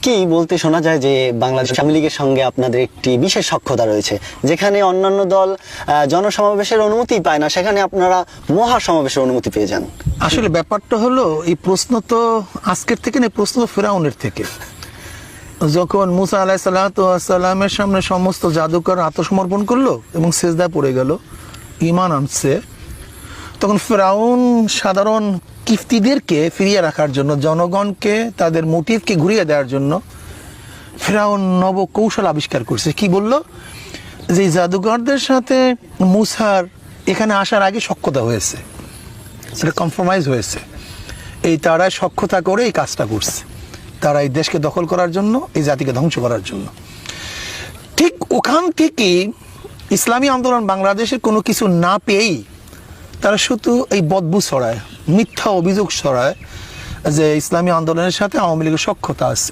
অনেককেই বলতে শোনা যায় যে বাংলাদেশ আওয়ামী লীগের সঙ্গে আপনাদের একটি বিশেষ সখ্যতা রয়েছে, যেখানে অন্যান্য দল জনসমাবেশের অনুমতি পায় না, সেখানে আপনারা মহাসমাবেশের অনুমতি পেয়ে যান। আসলে ব্যাপারটা হলো, এই প্রশ্ন তো আজকের থেকে না, প্রশ্ন তো ফেরাউনের থেকে। যখন মুসা আলাইহিসসালামের সামনে সমস্ত জাদুকর আত্মসমর্পণ করলো এবং সেজদায় পড়ে গেল, ঈমান আনছে, তখন ফেরাউন সাধারণ কিফতিদেরকে ফিরিয়ে রাখার জন্য, জনগণকে তাদের মোটিভকে ঘুরিয়ে দেওয়ার জন্য ফেরাউন নব কৌশল আবিষ্কার করছে। কি বলল? যে জাদুকরদের সাথে মুসার এখানে আসার আগে সখ্যতা হয়েছে, সেটা কম্প্রোমাইজ হয়েছে। এই তারা সখ্যতা করে এই কাজটা করছে, তারা এই দেশকে দখল করার জন্য, এই জাতিকে ধ্বংস করার জন্য। ঠিক ওখান থেকে ইসলামী আন্দোলন বাংলাদেশের কোনো কিছু না পেয়েই তারা শুধু এই বদবু ছড়ায়, মিথ্যা অভিযোগ ছড়ায় যে ইসলামী আন্দোলনের সাথে আওয়ামী লীগের সখ্যতা আছে।